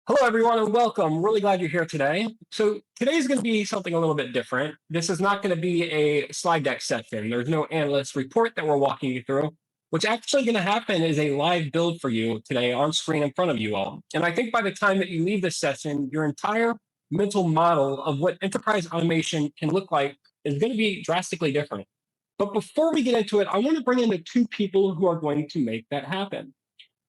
Hello, everyone, and welcome. Really glad you're here today. So today's going to be something a little bit different. This is not going to be a slide deck session. There's no analyst report that we're walking you through. What's actually going to happen is a live build for you today on screen in front of you all. And I think by the time that you leave this session, your entire mental model of what enterprise automation can look like is going to be drastically different. But before we get into it, I want to bring in the two people who are going to make that happen.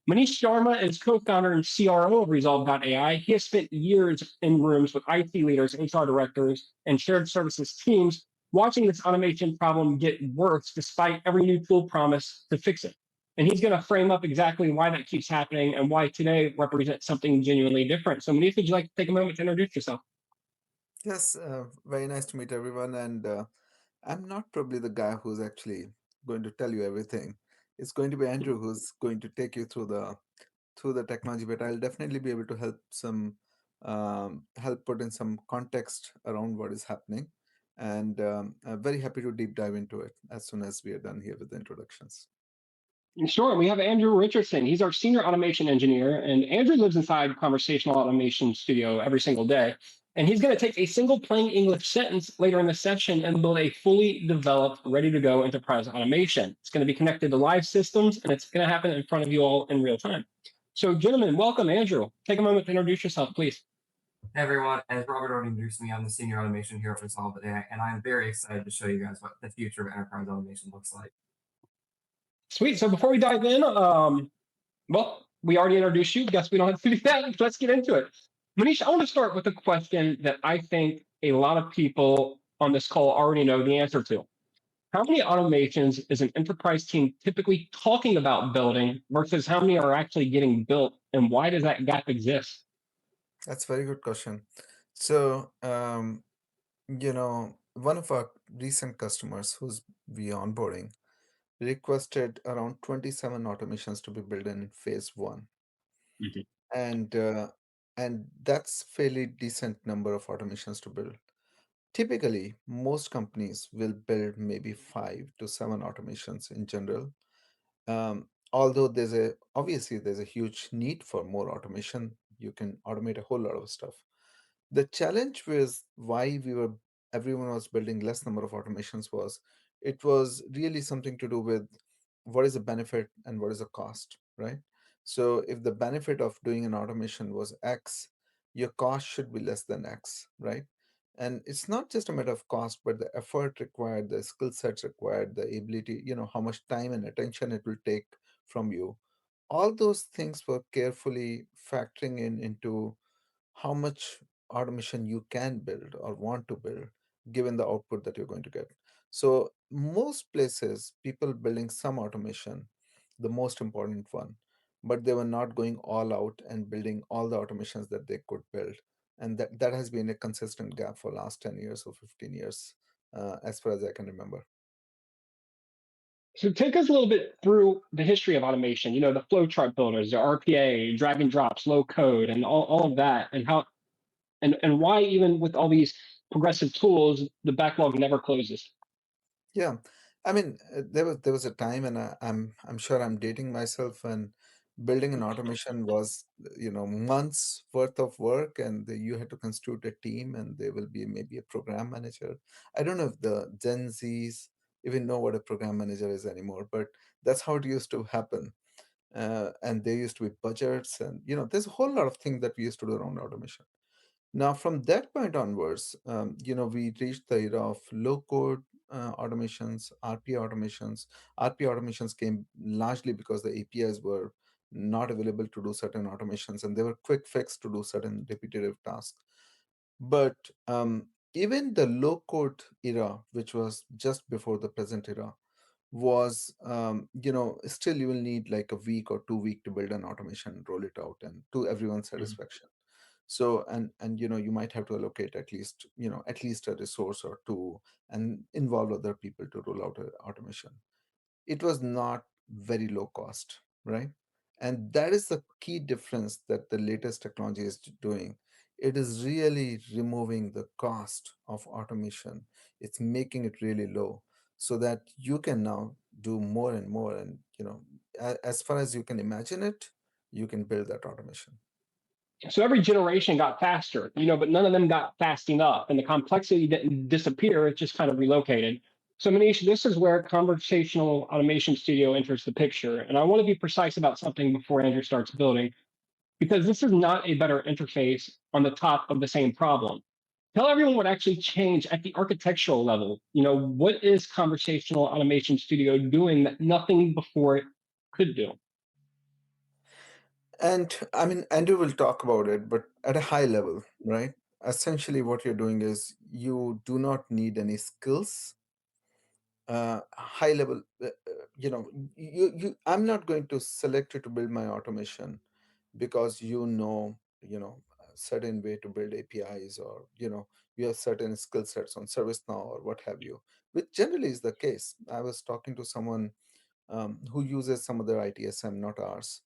Manish Sharma is co-founder and CRO of Rezolve.ai. He has spent years in rooms with IT leaders, HR directors, and shared services teams watching this automation problem get worse despite every new tool promise to fix it. And he's going to frame up exactly why that keeps happening and why today represents something genuinely different. So Manish, would you like to take a moment to introduce yourself? Yes, very nice to meet everyone. And I'm not probably the guy who's actually going to tell you everything. It's going to be Andrew who's going to take you through the technology, but I'll definitely be able to help put in some context around what is happening. And I'm very happy to deep dive into it as soon as we are done here with the introductions. Sure. We have Andrew Richardson. He's our senior automation engineer, and Andrew lives inside conversational automation studio every single day. And he's going to take a single plain English sentence later in the session and build a fully developed, ready to go enterprise automation. It's going to be connected to live systems, and it's going to happen in front of you all in real time. So, gentlemen, welcome, Andrew. Take a moment to introduce yourself, please. Hey everyone, as Robert already introduced me, I'm the senior automation here at Rezolve.ai, and I'm very excited to show you guys what the future of enterprise automation looks like. Sweet. So, before we dive in, well, we already introduced you. Guess we don't have to do that. Let's get into it. Manish, I want to start with a question that I think a lot of people on this call already know the answer to. How many automations is an enterprise team typically talking about building versus how many are actually getting built, and why does that gap exist? That's a very good question. So, one of our recent customers who's we onboarding requested around 27 automations to be built in phase one, Mhm. and that's fairly decent number of automations to build. Typically, most companies will build maybe 5 to 7 automations in general. Although there's a huge need for more automation, you can automate a whole lot of stuff. The challenge was why everyone was building less number of automations was it was really something to do with what is the benefit and what is the cost, right? So if the benefit of doing an automation was X, your cost should be less than X, right? And it's not just a matter of cost, but the effort required, the skill sets required, the ability, how much time and attention it will take from you. All those things were carefully factoring into how much automation you can build or want to build given the output that you're going to get. So most places people building some automation, the most important one, but they were not going all out and building all the automations that they could build. And that has been a consistent gap for last 10 years or 15 years, as far as I can remember. So take us a little bit through the history of automation. You know, the flowchart builders, the RPA, drag and drops, low code, and all of that, and how and why even with all these progressive tools, the backlog never closes. Yeah, I mean, there was a time, and I'm sure I'm dating myself, when building an automation was, months worth of work, and you had to constitute a team, and there will be maybe a program manager. I don't know if the Gen Zs even know what a program manager is anymore, but that's how it used to happen. And there used to be budgets, and there's a whole lot of things that we used to do around automation. Now, from that point onwards, we reached the era of low code automations, RPA automations. RPA automations came largely because the APIs were not available to do certain automations, and they were quick fix to do certain repetitive tasks. But even the low code era, which was just before the present era, was still you will need like a week or 2 week to build an automation, roll it out, and to everyone's Mhm. satisfaction. So and you might have to allocate at least a resource or two and involve other people to roll out a automation. It was not very low cost, right? And that is the key difference that the latest technology is doing. It is really removing the cost of automation. It's making it really low so that you can now do more and more. And as far as you can imagine it, you can build that automation. So every generation got faster, but none of them got fast enough, and the complexity didn't disappear; it just kind of relocated. So Manish, this is where Conversational Automation Studio enters the picture, and I want to be precise about something before Andrew starts building, because this is not a better interface on the top of the same problem. Tell everyone what actually changed at the architectural level. What is Conversational Automation Studio doing that nothing before it could do? And I mean, Andrew will talk about it, but at a high level, right? Essentially, what you're doing is you do not need any skills. High level, I'm not going to select you to build my automation because a certain way to build APIs, or you have certain skill sets on ServiceNow or what have you, which generally is the case. I was talking to someone who uses some other ITSM, not ours,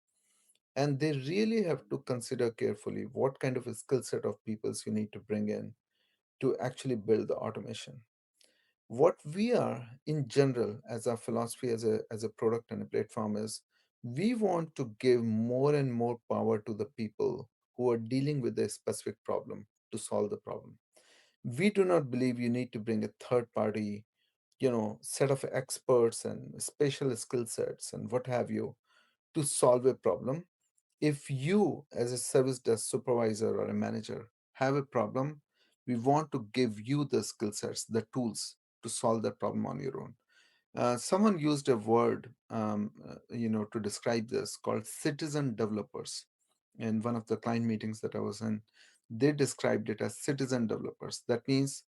and they really have to consider carefully what kind of a skill set of peoples you need to bring in to actually build the automation. What we are in general as our philosophy as a product and a platform is, we want to give more and more power to the people who are dealing with a specific problem to solve the problem. We do not believe you need to bring a third party set of experts and special skill sets and what have you to solve a problem. If you, as a service desk supervisor or a manager, have a problem, we want to give you the skill sets, the tools to solve that problem on your own. Someone used a word, to describe this, called citizen developers. In one of the client meetings that I was in, they described it as citizen developers. That means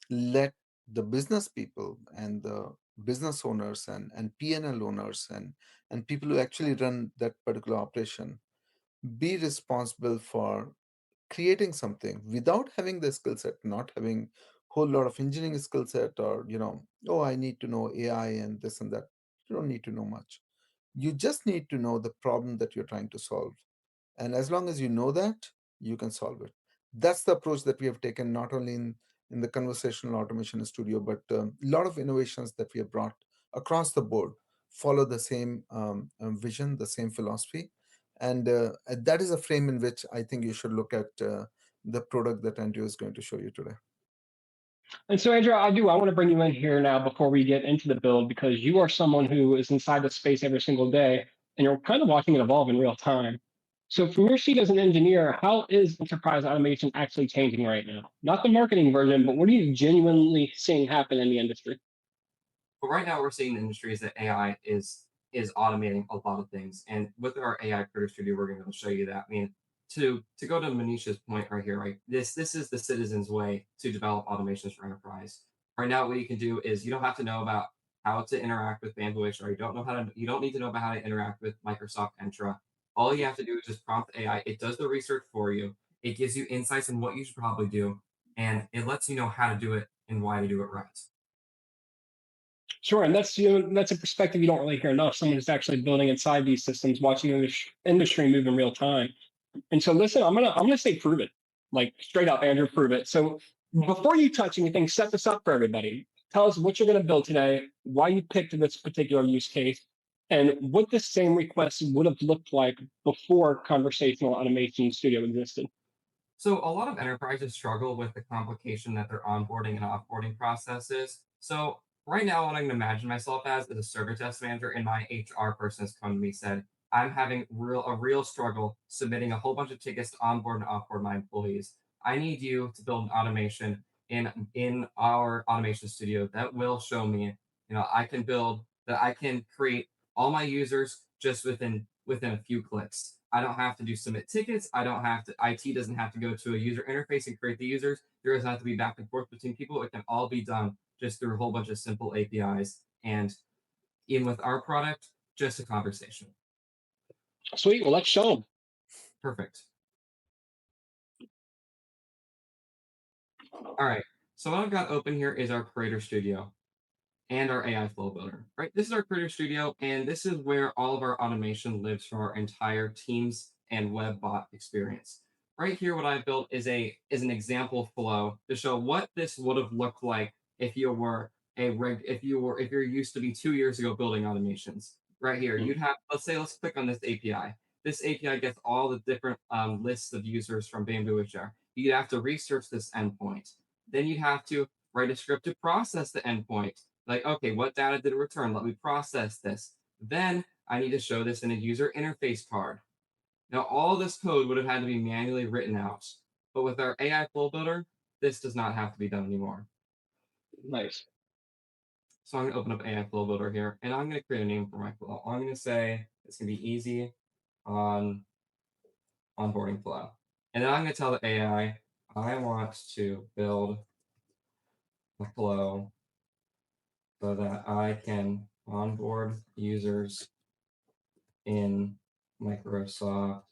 let the business people and the business owners and P&L owners and people who actually run that particular operation be responsible for creating something without having the skill set, not having whole lot of engineering skill set, or oh, I need to know AI and this and that. You don't need to know much. You just need to know the problem that you're trying to solve, and as long as you know that, you can solve it. That's the approach that we have taken, not only in the conversational automation studio, but a lot of innovations that we have brought across the board follow the same vision, the same philosophy. And that is a frame in which I think you should look at the product that Andrew is going to show you today. And so, Andrew, I want to bring you in here now before we get into the build, because you are someone who is inside the space every single day, and you're kind of watching it evolve in real time. So, from your seat as an engineer, how is enterprise automation actually changing right now? Not the marketing version, but what are you genuinely seeing happen in the industry? But right now, we're seeing in the industry is that AI is automating a lot of things, and with our AI Creator Studio, we're going to show you that. I mean, to go to Manish's point right here, right? This is the citizen's way to develop automations for enterprise. Right now, what you can do is you don't have to know about how to interact with BambooHR. You don't need to know about how to interact with Microsoft Entra. All you have to do is just prompt AI. It does the research for you. It gives you insights on what you should probably do, and it lets you know how to do it and why to do it right. Sure, and that's a perspective you don't really hear enough. Someone who's actually building inside these systems, watching the industry move in real time. And so, listen, I'm gonna say prove it, like straight up, Andrew, prove it. So before you touch anything, set this up for everybody. Tell us what you're gonna build today, why you picked this particular use case, and what the same request would have looked like before Conversational Automation Studio existed. So a lot of enterprises struggle with the complication that their onboarding and offboarding process is. So right now, what I can imagine myself as is a service desk manager, and my HR person has come to me and said, I'm having a real struggle submitting a whole bunch of tickets to onboard and offboard my employees. I need you to build an automation in our automation studio that will show me, I can build that I can create all my users just within a few clicks. I don't have to do submit tickets. I don't have to, IT doesn't have to go to a user interface and create the users. There doesn't have to be back and forth between people. It can all be done just through a whole bunch of simple APIs. And even with our product, just a conversation. Sweet. Well, let's show them. Perfect. All right. So what I've got open here is our Creator Studio and our AI Flow Builder, right? This is our Creator Studio, and this is where all of our automation lives for our entire Teams and web bot experience. Right here, what I built is an example flow to show what this would have looked like if you were if you're used to be 2 years ago building automations. Right here, you'd have, let's click on this API. this API gets all the different lists of users from BambooHR. You'd have to research this endpoint. Then you'd have to write a script to process the endpoint. Like, okay, what data did it return? Let me process this. Then I need to show this in a user interface card. Now, all this code would have had to be manually written out. But with our AI flow builder, this does not have to be done anymore. Nice. So I'm going to open up AI flow builder here, and I'm going to create a name for my flow. I'm going to say it's going to be easy on onboarding flow. And then I'm going to tell the AI, I want to build a flow so that I can onboard users in Microsoft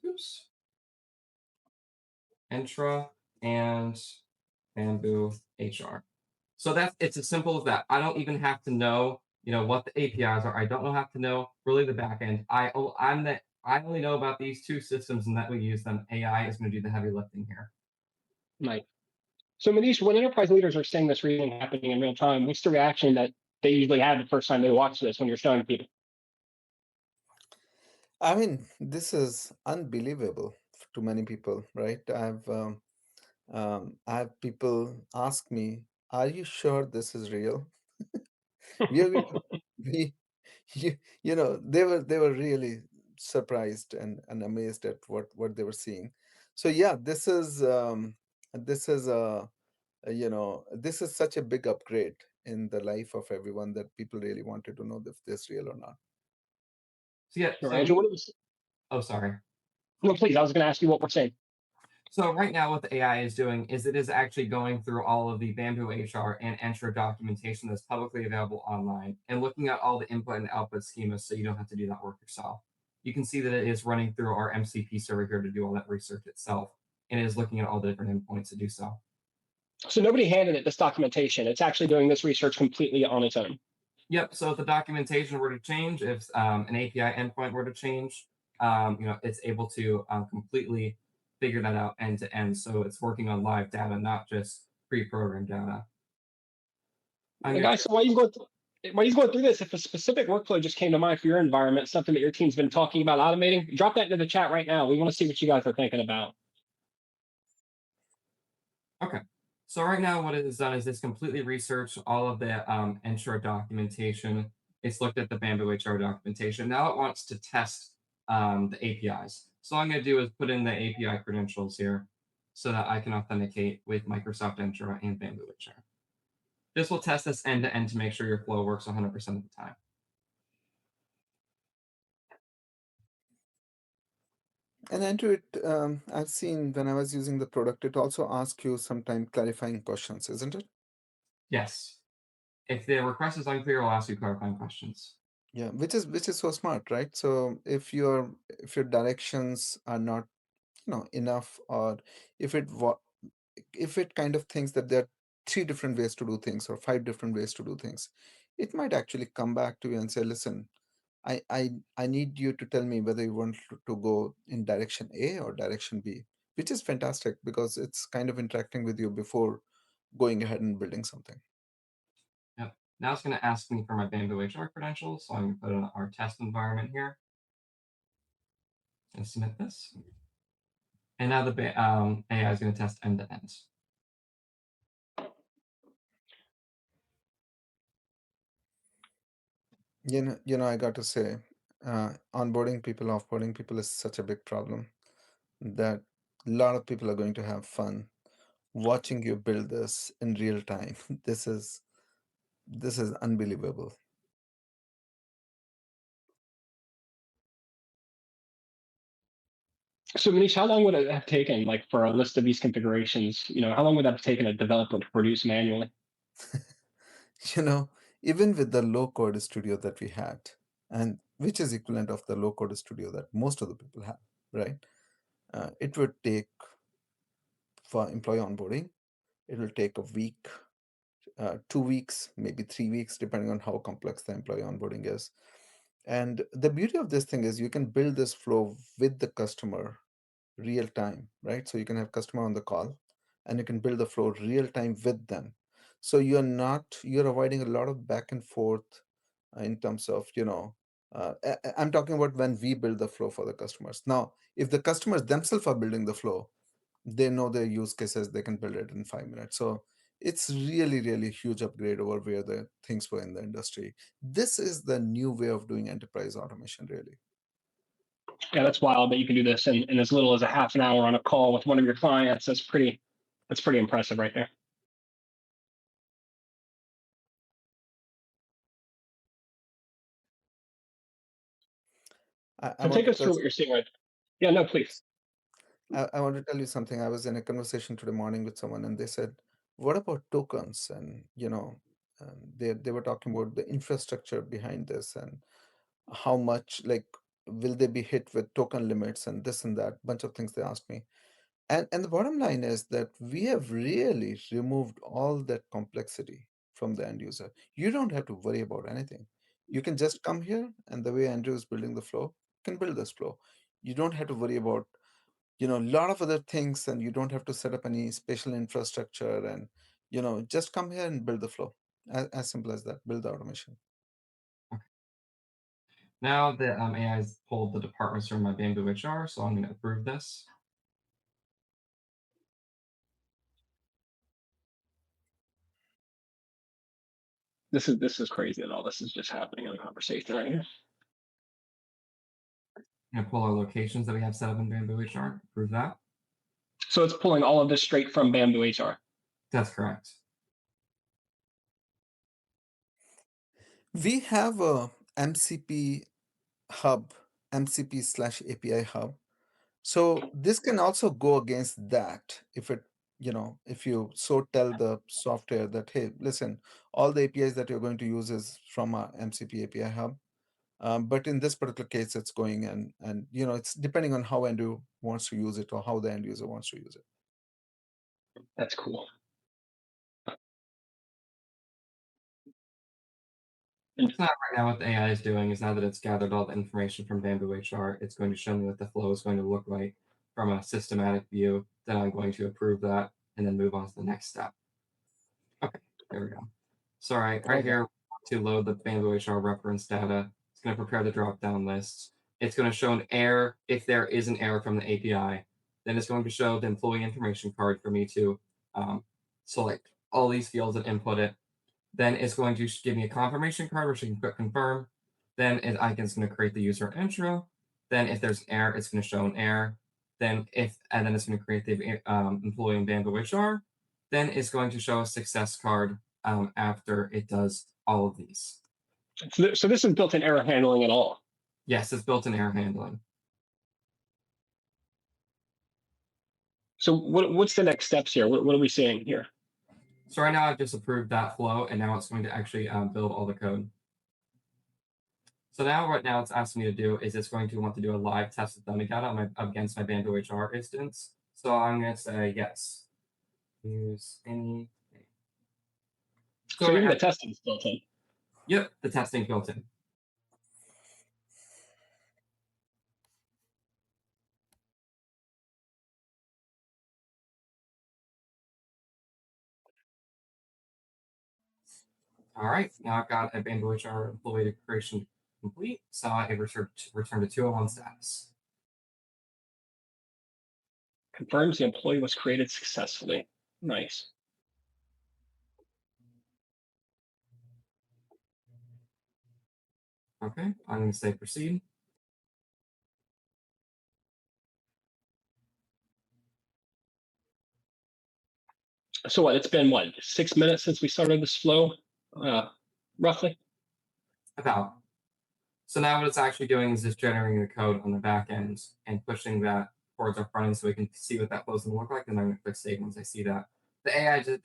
Entra and BambooHR. So it's as simple as that. I don't even have to know, what the APIs are. I don't have to know really the backend. I only know about these two systems and that we use them. AI is going to do the heavy lifting here. Nice. So Manish, when enterprise leaders are seeing this reading happening in real time, what's the reaction that they usually have the first time they watch this when you're showing people? I mean, this is unbelievable to many people, right? I have people ask me, "Are you sure this is real?" we are going to, we, they were really surprised and amazed at what they were seeing. So yeah, this is this is such a big upgrade in the life of everyone that people really wanted to know if this real or not. So yeah, Sure, Andrew, oh, sorry. no, please, I was going to ask you what we're saying. So right now, what the AI is doing is it is actually going through all of the BambooHR and Entra documentation that's publicly available online and looking at all the input and output schemas so you don't have to do that work yourself. You can see that it is running through our MCP server here to do all that research itself, and it is looking at all the different endpoints to do so. So nobody handed it this documentation. It's actually doing this research completely on its own. Yep. So if the documentation were to change, if an API endpoint were to change, it's able to completely figure that out end to end. So it's working on live data, not just pre-programmed data. Hey guys, so while he's going through this, if a specific workflow just came to mind for your environment, something that your team's been talking about automating, drop that into the chat right now. We want to see what you guys are thinking about. Okay. So right now what it has done is it's completely researched all of the Entra documentation. It's looked at the BambooHR documentation. Now it wants to test the APIs. So all I'm going to do is put in the API credentials here so that I can authenticate with Microsoft Entra and BambooHR. This will test this end to end to make sure your flow works 100% of the time. And Andrew, I've seen when I was using the product, it also asks you sometimes clarifying questions, isn't it? Yes. If the request is unclear, it'll ask you clarifying questions. Yeah, which is so smart, right? So if your directions are not enough, or if it kind of thinks that there are three different ways to do things or five different ways to do things, it might actually come back to you and say, listen, I need you to tell me whether you want to go in direction A or direction B, which is fantastic because it's kind of interacting with you before going ahead and building something. Yep. Now it's going to ask me for my BambooHR credentials, so I'm going to put in our test environment here and submit this. And now the AI is going to test end to end. I got to say, onboarding people, offboarding people is such a big problem that a lot of people are going to have fun watching you build this in real time. This is unbelievable. So Manish, how long would it have taken, like for a list of these configurations, how long would that have taken a developer to produce manually? Even with the low code studio that we had, and which is equivalent of the low code studio that most of the people have, right? It would take, for employee onboarding, it will take a week, 2 weeks, maybe 3 weeks, depending on how complex the employee onboarding is. And the beauty of this thing is you can build this flow with the customer real time, right? So you can have customer on the call and you can build the flow real time with them. So you're avoiding a lot of back and forth in terms of, I'm talking about when we build the flow for the customers. Now, if the customers themselves are building the flow, they know their use cases, they can build it in 5 minutes. So it's really, really huge upgrade over where the things were in the industry. This is the new way of doing enterprise automation, really. Yeah, that's wild that you can do this in as little as a half an hour on a call with one of your clients. That's pretty impressive right there. I So want take to us through touch. what you're seeing right. Yeah, no, please. I want to tell you something. I was in a conversation today morning with someone, and they said, "What about tokens?" And they were talking about the infrastructure behind this and how much, like, will they be hit with token limits and this and that bunch of things they asked me. And the bottom line is that we have really removed all that complexity from the end user. You don't have to worry about anything. You can just come here, and the way Andrew is building the flow, you can build this flow. You don't have to worry about a lot of other things, and you don't have to set up any special infrastructure, and just come here and build the flow. As simple as that. Build the automation. Now the AI has pulled the departments from my BambooHR, so I'm going to approve this. This is crazy that all this is just happening in a conversation right here. I'm going to pull our locations that we have set up in BambooHR. Approve that. So it's pulling all of this straight from BambooHR. That's correct. We have a MCP hub, MCP/API hub. So this can also go against that if you so tell the software that, hey, listen, all the APIs that you're going to use is from a MCP API hub. But in this particular case, it's going and it's depending on how Andrew wants to use it or how the end user wants to use it. That's cool. So now, right now, what the AI is doing is now that it's gathered all the information from BambooHR, it's going to show me what the flow is going to look like from a systematic view. Then I'm going to approve that and then move on to the next step. Okay, there we go. So right here, to load the BambooHR reference data, it's going to prepare the drop-down list. It's going to show an error if there is an error from the API. Then it's going to show the employee information card for me to select all these fields and input it. Then it's going to give me a confirmation card which I can click confirm. Then it's going to create the user intro. Then if there's an error, it's going to show an error. Then it's going to create the employee in BambooHR. Then it's going to show a success card after it does all of these. So this is built-in error handling at all? Yes, it's built-in error handling. So what's the next steps here? What are we seeing here? So right now I've just approved that flow, and now it's going to actually build all the code. So now right now it's asking me to do is it's going to want to do a live test of dummy data against my BambooHR instance. So I'm going to say yes. Use anything. So even the testing is built in. Yep, the testing built in. All right, now I've got a BambooHR employee creation complete, so I return to 201 status. Confirms the employee was created successfully. Nice. Okay, I'm going to say proceed. So what? It's been 6 minutes since we started this flow, roughly. About. So now what it's actually doing is just generating the code on the back end and pushing that towards our front end so we can see what that flow is going to look like. And I'm going to click save once I see that.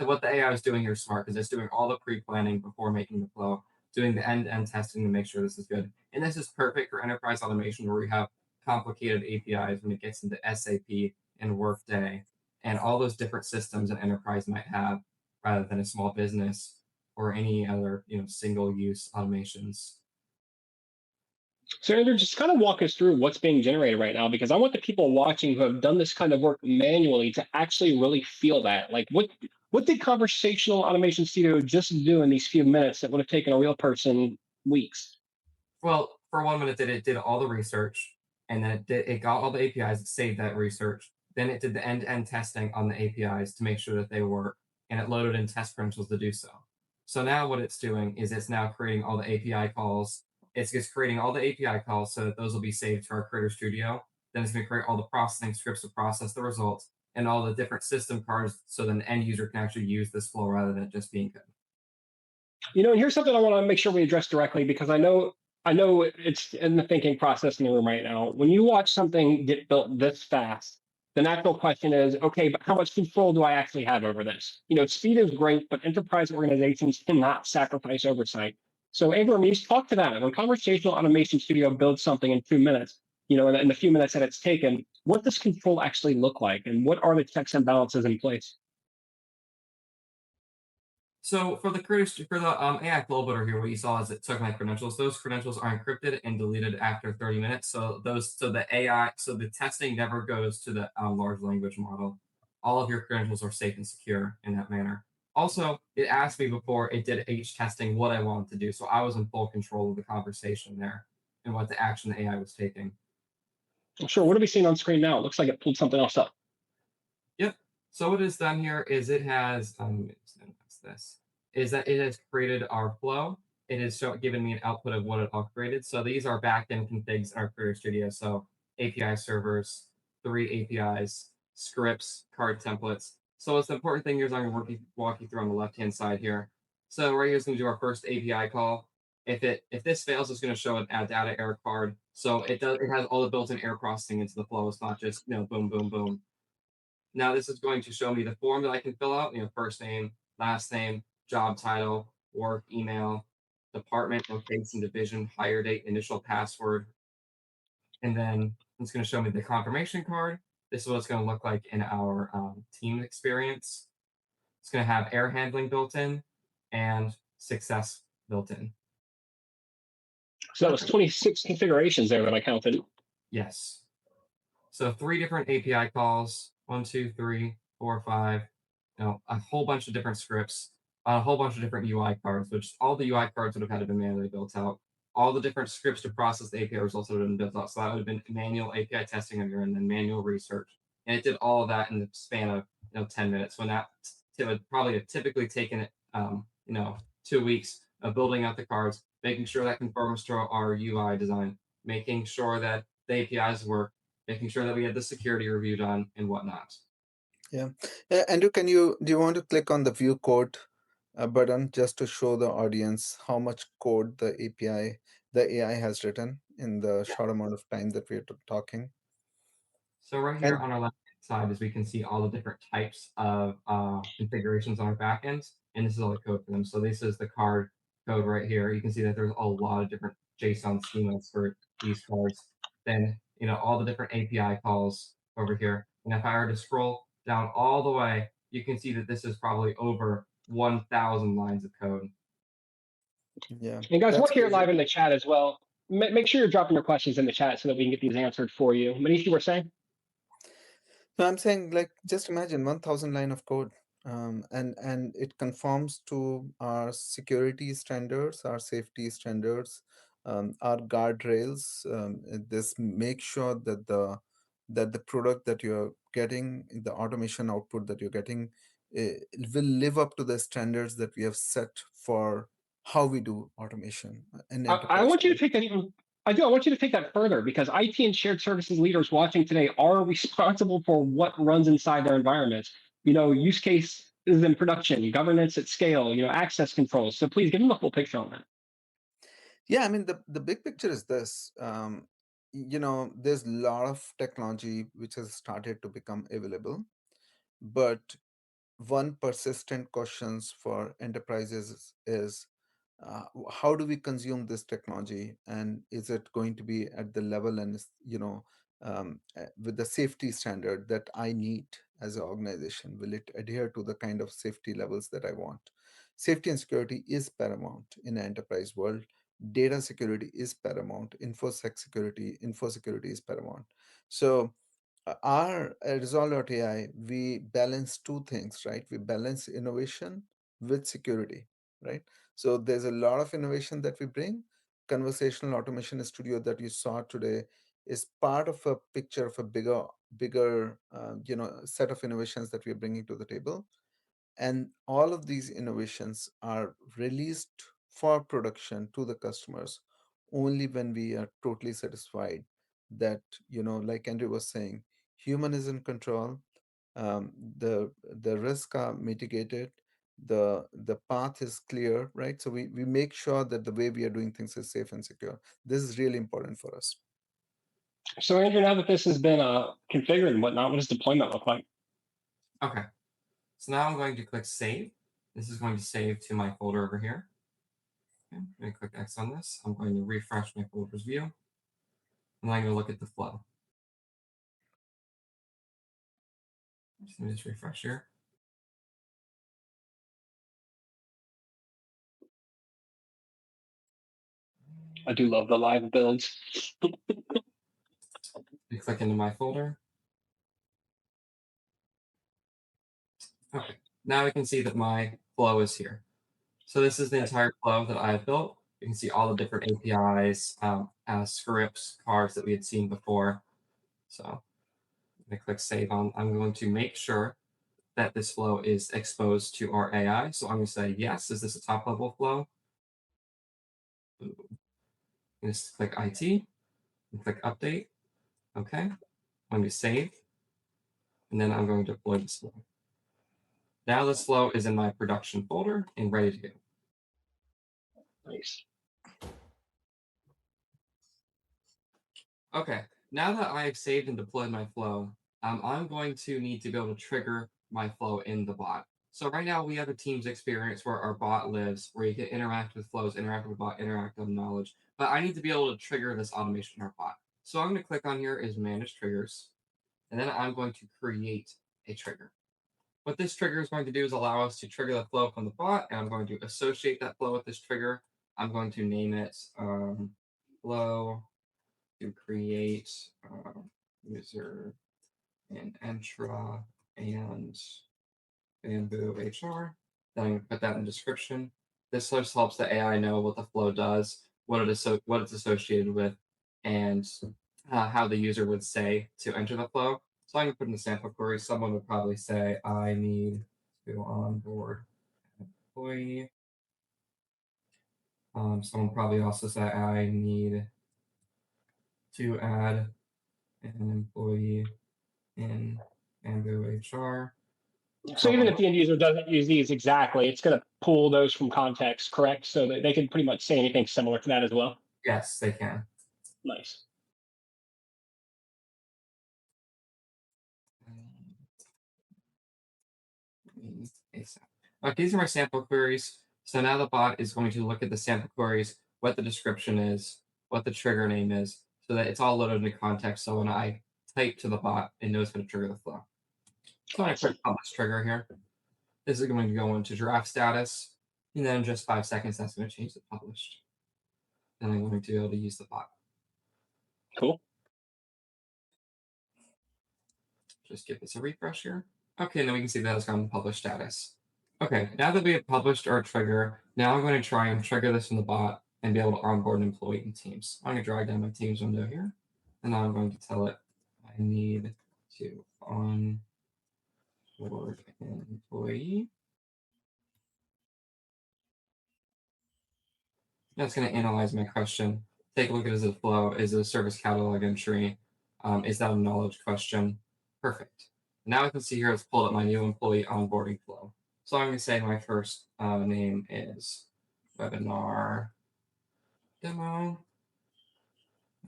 What the AI is doing here is smart because it's doing all the pre-planning before making the flow, doing the end-to-end testing to make sure this is good. And this is perfect for enterprise automation where we have complicated APIs when it gets into SAP and Workday and all those different systems an enterprise might have rather than a small business or any other single-use automations. So Andrew, just kind of walk us through what's being generated right now, because I want the people watching who have done this kind of work manually to actually really feel that. Like what did Conversational Automation Studio just do in these few minutes that would have taken a real person weeks? Well, for 1 minute it did all the research, and then it got all the APIs, it saved that research. Then it did the end-to-end testing on the APIs to make sure that they work, and it loaded in test credentials to do so. So now what it's doing is it's now creating all the API calls. It's just creating all the API calls so that those will be saved to our Creator Studio. Then it's going to create all the processing scripts to process the results and all the different system cards so then the end user can actually use this flow rather than it just being code. And here's something I want to make sure we address directly because I know it's in the thinking process in the room right now. When you watch something get built this fast, the natural question is, okay, but how much control do I actually have over this? Speed is great, but enterprise organizations cannot sacrifice oversight. So, Abram, you talk to that. When Conversational Automation Studio builds something in 2 minutes, in the few minutes that it's taken, what does control actually look like, and what are the checks and balances in place? So for the AI flow builder here, what you saw is it took my credentials. Those credentials are encrypted and deleted after 30 minutes. So the AI, so the testing never goes to the large language model. All of your credentials are safe and secure in that manner. Also, it asked me before it did H testing what I wanted to do, so I was in full control of the conversation there and what the action the AI was taking. Sure. What are we seeing on screen now? It looks like it pulled something else up. Yep. So what it's done here is it has this is that it has created our flow. It has given me an output of what it all created. So these are backend configs in our Creator Studio. So API servers, 3 APIs, scripts, card templates. So what's the important thing here is I'm going to walk you through on the left hand side here. So right here is going to do our first API call. If this fails, it's going to show an add data error card. So it has all the built-in error processing into the flow. It's not just boom boom boom. Now this is going to show me the form that I can fill out, first name, last name, job title, work, email, department, location, division, hire date, initial password. And then it's going to show me the confirmation card. This is what it's going to look like in our team experience. It's going to have error handling built in and success built in. So that was 26 configurations there that I counted. Yes. So 3 different API calls, 1, 2, 3, 4, 5, a whole bunch of different scripts, a whole bunch of different UI cards, which all the UI cards would have had to be manually built out. All the different scripts to process the API results would have been built out. So that would have been manual API testing on your end and manual research. And it did all of that in the span of 10 minutes when that would probably have typically taken it 2 weeks of building out the cards, making sure that conforms to our UI design, making sure that the APIs work, making sure that we had the security review done and whatnot. Yeah. Andrew, do you want to click on the view code button just to show the audience how much code the AI has written in the short amount of time that we're talking? So right here on our left side, as we can see all the different types of configurations on our backends, and this is all the code for them. So this is the card code right here. You can see that there's a lot of different JSON schemas for these cards. Then all the different API calls over here. And if I were to scroll down all the way, you can see that this is probably over 1,000 lines of code. Yeah. And guys, we're That's here crazy. live in the chat as well. Make sure you're dropping your questions in the chat so that we can get these answered for you. Manish, you were saying? So I'm saying, like, just imagine 1,000 line of code, and it conforms to our security standards, our safety standards, our guardrails. This make sure that the product that you're getting, the automation output that you're getting, will live up to the standards that we have set for how we do automation in I enterprise want you to world. take that even. I do. I want you to take that further because IT and shared services leaders watching today are responsible for what runs inside their environments. Use cases in production, governance at scale, access controls. So please give them a full picture on that. Yeah, I mean, the big picture is this. There's a lot of technology which has started to become available, but one persistent questions for enterprises is how do we consume this technology, and is it going to be at the level and with the safety standard that I need as an organization? Will it adhere to the kind of safety levels that I want? Safety and security is paramount in an enterprise world. Data security is paramount. Info security is paramount. So our Rezolve.ai, we balance two things, right? We balance innovation with security, right? So there's a lot of innovation that we bring, conversational automation studio that you saw today is part of a picture of a bigger set of innovations that we're bringing to the table. And all of these innovations are released for production to the customers only when we are totally satisfied that, like Andrew was saying, human is in control, the risks are mitigated, the path is clear, right? So we make sure that the way we are doing things is safe and secure. This is really important for us. So Andrew, now that this has been configured and whatnot, what does deployment look like? Okay. So now I'm going to click save. This is going to save to my folder over here. Okay, I'm going to click X on this. I'm going to refresh my folders view. And I'm going to look at the flow. Let me just refresh here. I do love the live builds. You click into my folder. Okay, now we can see that my flow is here. So this is the entire flow that I have built. You can see all the different APIs, scripts, cards that we had seen before. So I'm going to click save on. I'm going to make sure that this flow is exposed to our AI. So I'm going to say, yes, is this a top level flow? I'm going to click IT and click update. Okay, I'm going to save. And then I'm going to deploy this flow. Now this flow is in my production folder and ready to go. Nice. Okay, now that I've saved and deployed my flow, I'm going to need to be able to trigger my flow in the bot. So right now we have a Teams experience where our bot lives, where you can interact with flows, interact with bot, interact with knowledge. But I need to be able to trigger this automation in our bot. So I'm going to click on here is manage triggers, and then I'm going to create a trigger. What this trigger is going to do is allow us to trigger the flow from the bot, and I'm going to associate that flow with this trigger. I'm going to name it flow to create user in Entra and BambooHR. Then I'm going to put that in the description. This just helps the AI know what the flow does, what it's associated with, and how the user would say to enter the flow. So I'm going to put in the sample query. Someone would probably say, I need to onboard an employee. Someone probably also say, I need to add an employee in BambooHR. So even if the end user doesn't use these exactly, it's going to pull those from context, correct? So that they can pretty much say anything similar to that as well. Yes, they can. Nice. Okay, these are my sample queries. So now the bot is going to look at the sample queries, what the description is, what the trigger name is, so that it's all loaded into context. So when I type to the bot, it knows how to trigger the flow. So I'm going to click publish trigger here. This is going to go into draft status. And then in just 5 seconds, that's going to change to published. Then I'm going to be able to use the bot. Cool. Just give this a refresh here. Okay, and then we can see that it's gone to published status. Okay, now that we have published our trigger, now I'm going to try and trigger this in the bot and be able to onboard an employee in Teams. I'm going to drag down my Teams window here, and now I'm going to tell it I need to onboard an employee. That's going to analyze my question. Take a look at is it a flow, is it a service catalog entry, is that a knowledge question? Perfect. Now I can see here it's pulled up my new employee onboarding flow. So I'm going to say my first name is webinar demo.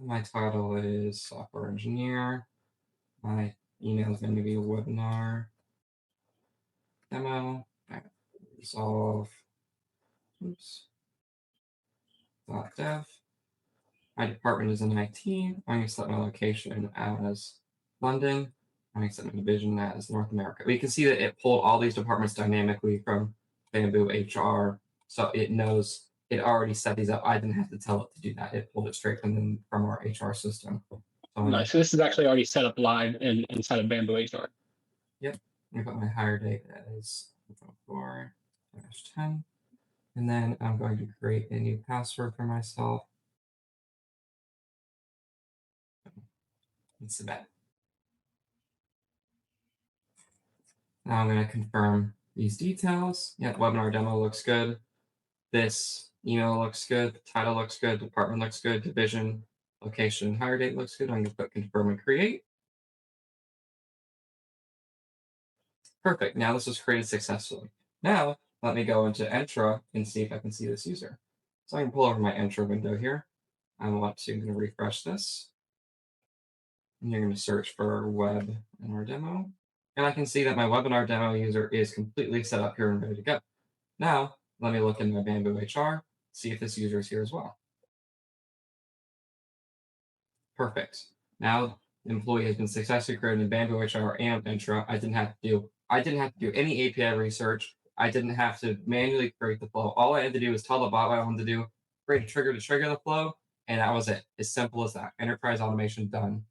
My title is software engineer. My email is going to be webinar demo at Rezolve. .dev. My department is in IT. I'm going to set my location as London. I'm going to set my division as North America. We can see that it pulled all these departments dynamically from BambooHR. So it knows it already set these up. I didn't have to tell it to do that. It pulled it straight from our HR system. So Nice. So this is actually already set up live inside of BambooHR. Yep. I'm going to put my hire date as 4/10. And then I'm going to create a new password for myself. and submit. Now I'm going to confirm these details. Yeah, webinar demo looks good. This email looks good. The title looks good. Department looks good. Division, location, hire date looks good. I'm going to put confirm and create. Perfect. Now this was created successfully. Now let me go into Entra and see if I can see this user. So I can pull over my Entra window here. I want to refresh this. And you're going to search for webinar demo. And I can see that my webinar demo user is completely set up here and ready to go. Now, let me look in my BambooHR, see if this user is here as well. Perfect. Now, the employee has been successfully created in BambooHR and Entra. I didn't have to do any API research. I didn't have to manually create the flow. All I had to do was tell the bot what I wanted to do, create a trigger to trigger the flow, and that was it. As simple as that. Enterprise automation done.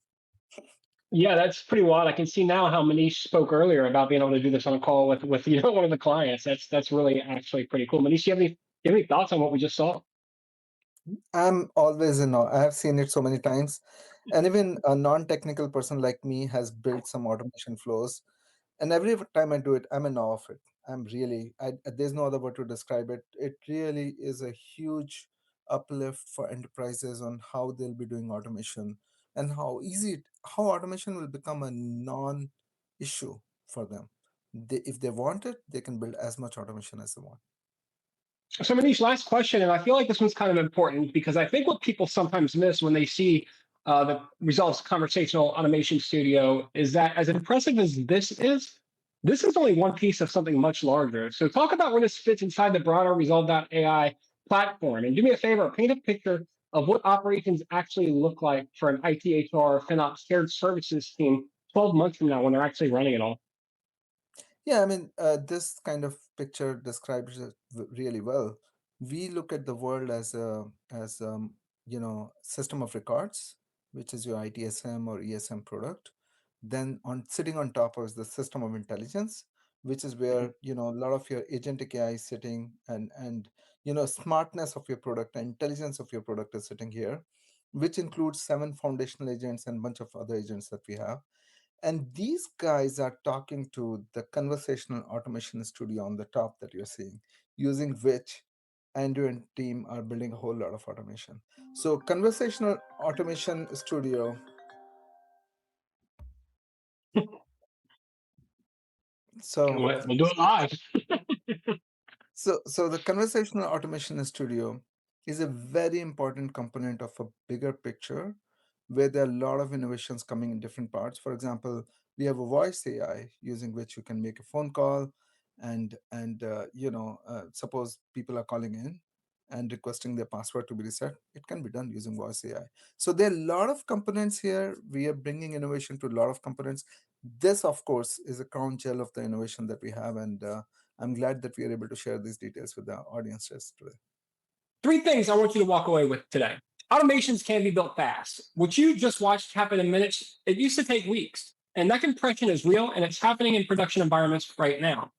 Yeah, that's pretty wild. I can see now how Manish spoke earlier about being able to do this on a call with one of the clients. That's really actually pretty cool. Manish, do you have any thoughts on what we just saw? I'm always in awe. I have seen it so many times. And even a non-technical person like me has built some automation flows. And every time I do it, I'm in awe of it. There's no other word to describe it. It really is a huge uplift for enterprises on how they'll be doing automation and how automation will become a non-issue for them. If they want it, they can build as much automation as they want. So Manish, last question, and I feel like this one's kind of important because I think what people sometimes miss when they see the Rezolve's conversational automation studio is that as impressive as this is only one piece of something much larger. So talk about where this fits inside the broader Rezolve.ai platform. And do me a favor, paint a picture of what operations actually look like for an ITHR FinOps shared services team 12 months from now when they're actually running it all. Yeah, I mean, this kind of picture describes it really well. We look at the world as system of records, which is your ITSM or ESM product. Then on sitting on top of is the system of intelligence, which is where a lot of your agentic AI is sitting, and smartness of your product and intelligence of your product is sitting here, which includes 7 foundational agents and a bunch of other agents that we have. And these guys are talking to the conversational automation studio on the top that you're seeing, using which Andrew and team are building a whole lot of automation. So conversational automation studio. So We'll do it live. so the conversational automation studio is a very important component of a bigger picture where there are a lot of innovations coming in different parts. For example, we have a voice AI using which you can make a phone call, and suppose people are calling in and requesting their password to be reset. It can be done using voice AI. So there are a lot of components here. We are bringing innovation to a lot of components. This, of course, is a crown jewel of the innovation that we have, and I'm glad that we are able to share these details with the audiences today. 3 things I want you to walk away with today. Automations can be built fast. What you just watched happen in minutes, it used to take weeks. And that compression is real, and it's happening in production environments right now.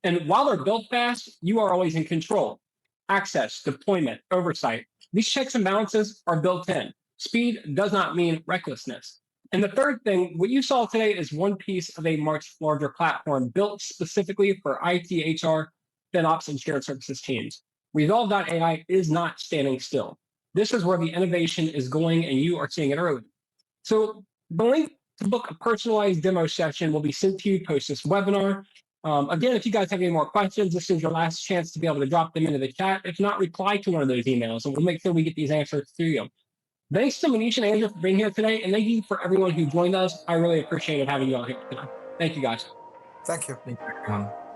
And while they're built fast, you are always in control. Access, deployment, oversight. These checks and balances are built in. Speed does not mean recklessness. And the third thing, what you saw today is one piece of a much larger platform built specifically for IT, HR, FinOps, and shared services teams. Rezolve.ai is not standing still. This is where the innovation is going, and you are seeing it early. So the link to book a personalized demo session will be sent to you post this webinar. Again, if you guys have any more questions, this is your last chance to be able to drop them into the chat. If not, reply to one of those emails, and we'll make sure we get these answers to you. Thanks to Manish and Andrew for being here today, and thank you for everyone who joined us. I really appreciated having you all here today. Thank you, guys. Thank you. Thank you, everyone.